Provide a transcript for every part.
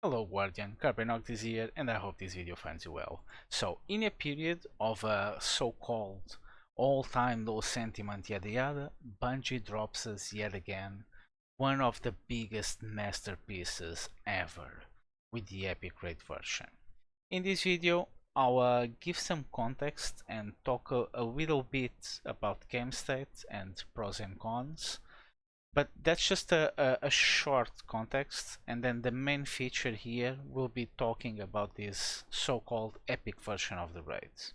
Hello Guardian, Carbonoctis here, and I hope this video finds you well. So, in a period of so-called all-time low sentiment yada yada, Bungie drops us yet again one of the biggest masterpieces ever, with the Epic Raid version. In this video, I'll give some context and talk a little bit about game state and pros and cons. But that's just a short context, and then the main feature here will be talking about this so-called epic version of the raids.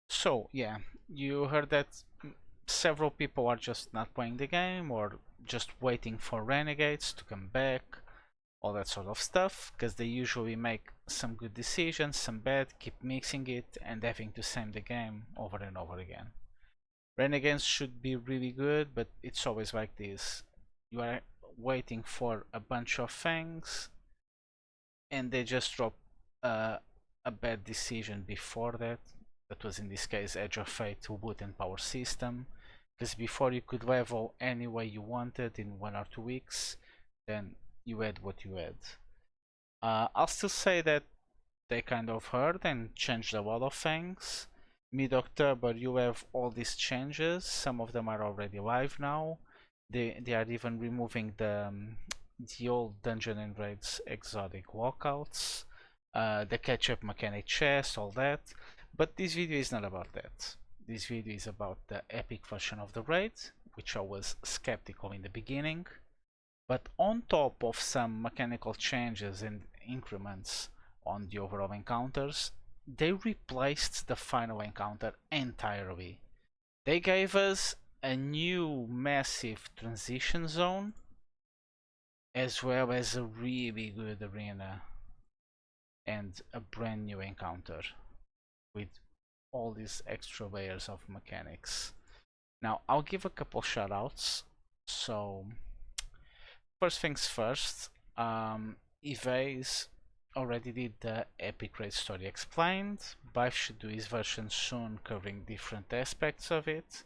So yeah, you heard that several people are just not playing the game or just waiting for renegades to come back, all that sort of stuff, because they usually make some good decisions, some bad, keep mixing it and having to same the game over and over again. Renegades should be really good, but it's always like this. You are waiting for a bunch of things and they just drop a bad decision before that. That was in this case Edge of Fate, Ubuntu and Power System. Because before you could level any way you wanted in 1 or 2 weeks, then you had what you had. I'll still say that they kind of heard and changed a lot of things. Mid-October you have all these changes, some of them are already live now. They are even removing the old Dungeon and Raids exotic walkouts, the catch-up mechanic chest, all that. But this video is not about that. This video is about the epic version of the raid, which I was skeptical in the beginning. But on top of some mechanical changes and increments on the overall encounters, they replaced the final encounter entirely. They gave us a new massive transition zone as well as a really good arena and a brand new encounter with all these extra layers of mechanics. Now I'll give a couple shoutouts. So first things first, Evase already did the Epic Raid story explained. Bife should do his version soon covering different aspects of it.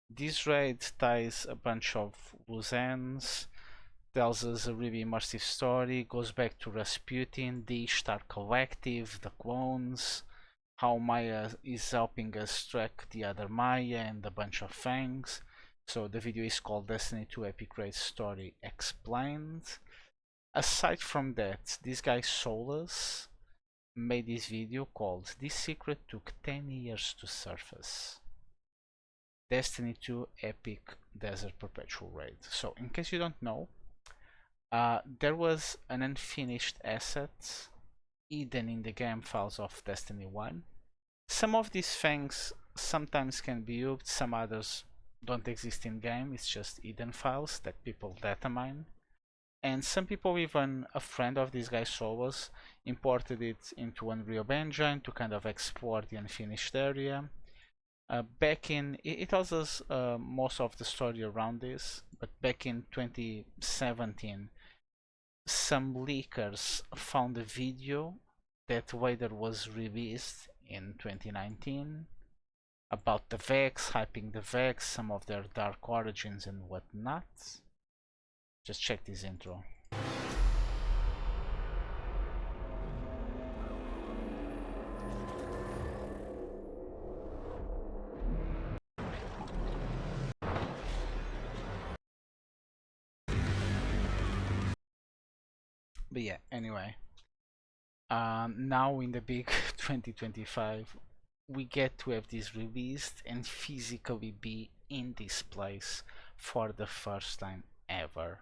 This raid ties a bunch of loose ends, tells us a really immersive story, goes back to Rasputin, the Ishtar Collective, the clones, how Maya is helping us track the other Maya and a bunch of things. So the video is called Destiny 2 Epic Raid Story Explained. Aside from that, this guy Solus made this video called This Secret Took 10 Years to Surface. Destiny 2 Epic Desert Perpetual Raid. So in case you don't know, there was an unfinished asset hidden in the game files of Destiny 1. Some of these things sometimes can be used, some others don't exist in game, it's just hidden files that people data mine. And some people, even a friend of this guy Solus, imported it into Unreal Engine to kind of explore the unfinished area. Back in, it tells us most of the story around this, but back in 2017, some leakers found a video that later was released in 2019 about the Vex, hyping the Vex, some of their dark origins and whatnot. Just check this intro. But yeah, anyway, now in the big 2025, we get to have this released and physically be in this place for the first time ever.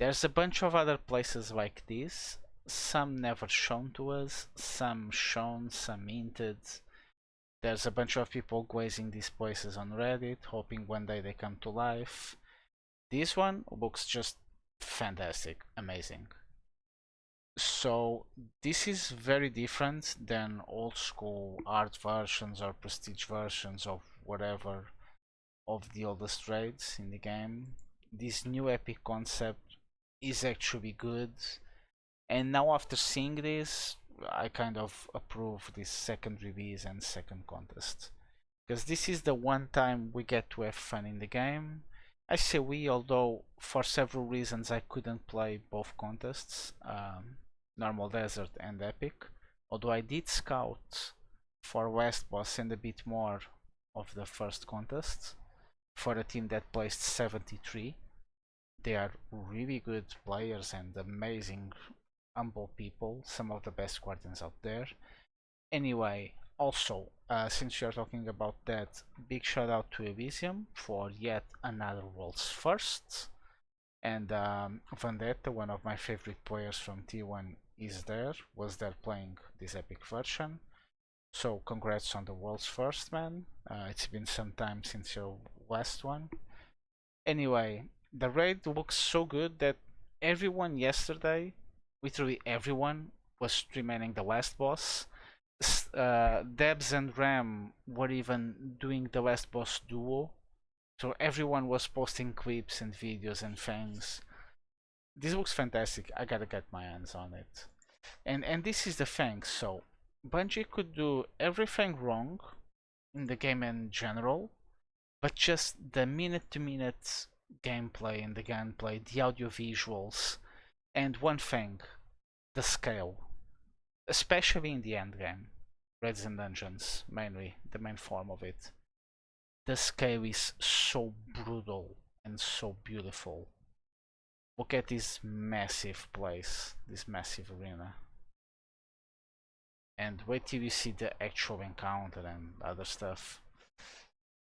There's a bunch of other places like this, some never shown to us, some shown, some hinted. There's a bunch of people glazing these places on Reddit, hoping one day they come to life. This one looks just fantastic, amazing. So this is very different than old school art versions or prestige versions of whatever of the oldest raids in the game. This new epic concept is actually good, and now after seeing this I kind of approve this second release and second contest, because this is the one time we get to have fun in the game. I say we, although for several reasons I couldn't play both contests, normal desert and epic. Although I did scout for West Boss and a bit more of the first contest for a team that placed 73. They are really good players and amazing, humble people, some of the best guardians out there. Anyway, also, since you're talking about that, big shout out to Elysium for yet another world's first. And Vendetta, one of my favorite players from T1, was there playing this epic version. So congrats on the world's first, man. It's been some time since your last one. Anyway, the raid looks so good that everyone yesterday, literally everyone, was streaming the last boss. Debs and Ram were even doing the last boss duo, so everyone was posting clips and videos and things. This looks fantastic. I gotta get my hands on it. And this is the thing. So Bungie could do everything wrong in the game in general, but just the minute-to-minute gameplay and the gunplay, the audio visuals, and one thing, the scale, especially in the end game, raids and dungeons, mainly the main form of it. The scale is so brutal and so beautiful. Look at this massive place, this massive arena. And wait till you see the actual encounter and other stuff.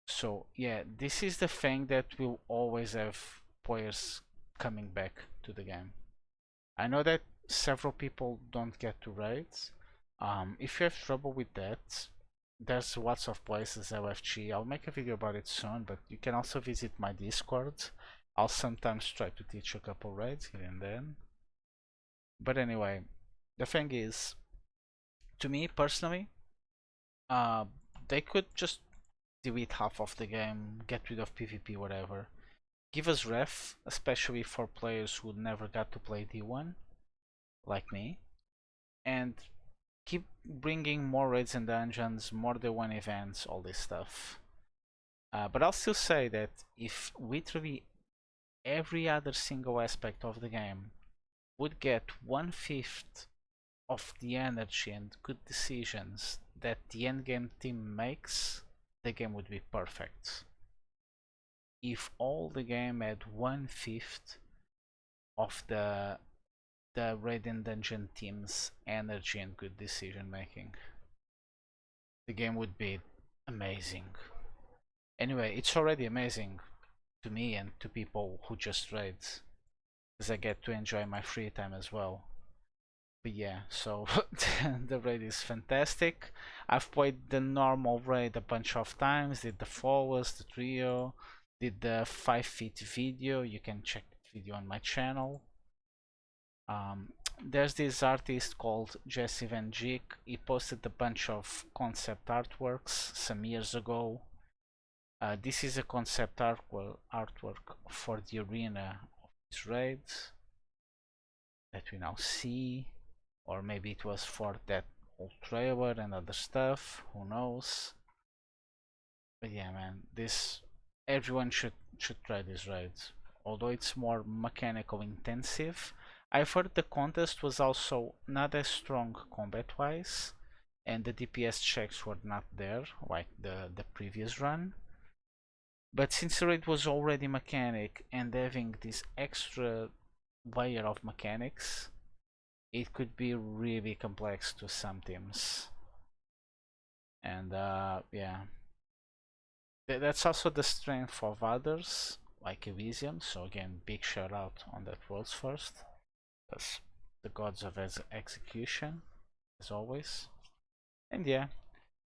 So yeah, this is the thing that will always have players coming back to the game. I know that several people don't get to raids. If you have trouble with that, there's lots of places, LFG. I'll make a video about it soon, but you can also visit my Discord. I'll sometimes try to teach a couple raids here and then. But anyway, the thing is, to me personally, they could just delete half of the game, get rid of PvP, whatever. Give us ref, especially for players who never got to play D1, like me, and keep bringing more raids and dungeons, more D1 events, all this stuff. But I'll still say that if literally every other single aspect of the game would get 1/5 of the energy and good decisions that the endgame team makes, the game would be perfect. If all the game had 1/5 of the raid and dungeon team's energy and good decision making, the game would be amazing. Anyway, it's already amazing to me and to people who just raid, because I get to enjoy my free time as well. But yeah, so the raid is fantastic. I've played the normal raid a bunch of times, did the flawless, the trio, did the 5 feet video. You can check the video on my channel. There's this artist called Jesse Van Geek. He posted a bunch of concept artworks some years ago. This is a concept artwork for the arena of this raid that we now see, or maybe it was for that old trailer and other stuff, who knows. But yeah, man, this everyone should try this raid, although it's more mechanical intensive. I've heard the contest was also not as strong combat wise, and the DPS checks were not there like the previous run. But since the raid was already mechanic and having this extra layer of mechanics, it could be really complex to some teams. And yeah, that's also the strength of others like Elysium. So again, big shout out on that world's first. That's the gods of execution, as always. And yeah,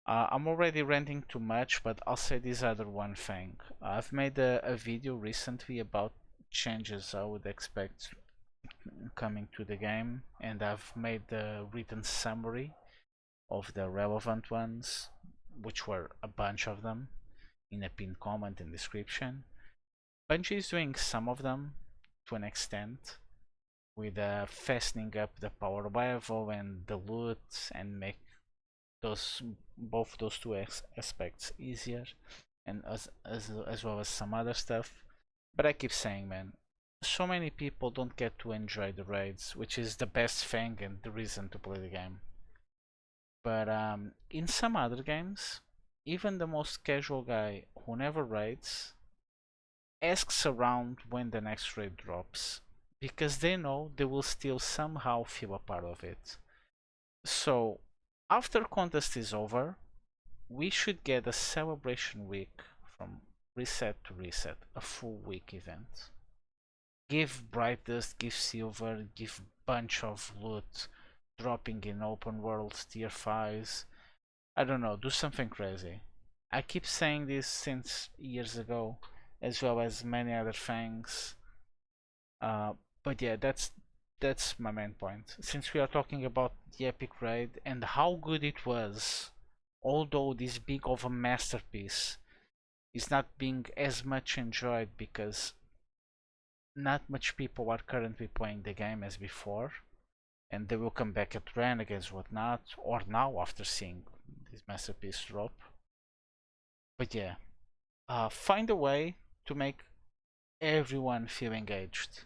I'm already ranting too much, but I'll say this other one thing. I've made a video recently about changes I would expect coming to the game, and I've made the written summary of the relevant ones, which were a bunch of them, in a pinned comment and description. Bungie is doing some of them to an extent, with fastening up the power level and the loot and make both those two aspects easier, and as well as some other stuff. But I keep saying, man, so many people don't get to enjoy the raids, which is the best thing and the reason to play the game. But in some other games, even the most casual guy who never raids asks around when the next raid drops because they know they will still somehow feel a part of it. So after contest is over, we should get a celebration week from reset to reset, a full week event. Give bright dust, give silver, give bunch of loot dropping in open world tier 5s. I don't know, do something crazy. I keep saying this since years ago, as well as many other things. Uh, but yeah, that's my main point. Since we are talking about the epic raid and how good it was, although this big of a masterpiece is not being as much enjoyed because not much people are currently playing the game as before, and they will come back at Renegades whatnot, or now after seeing this masterpiece drop. But yeah, find a way to make everyone feel engaged.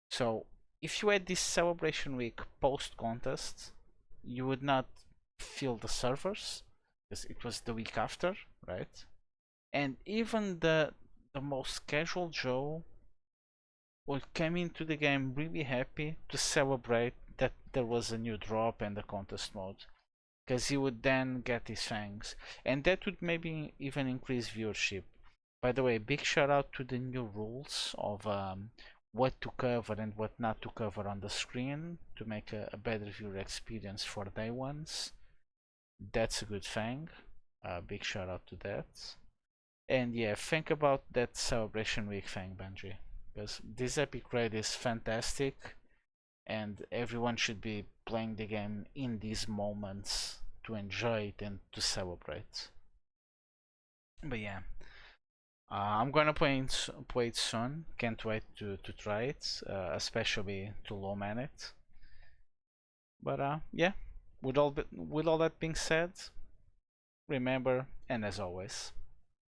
So if you had this celebration week post contest, you would not feel the servers because it was the week after, right? And even the most casual Joe would come into the game really happy to celebrate that there was a new drop and the contest mode because he would then get his fangs, and that would maybe even increase viewership. By the way, big shout out to the new rules of what to cover and what not to cover on the screen to make a better viewer experience for day ones. That's a good thing. Big shout out to that. And yeah, think about that celebration week thing, Bungie, because this epic raid is fantastic, and everyone should be playing the game in these moments to enjoy it and to celebrate. But yeah, I'm gonna play it soon. Can't wait to try it, especially to low man it. But yeah, with all that being said, remember, and as always,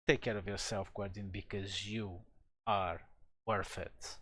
take care of yourself, Guardian, because you are worth it.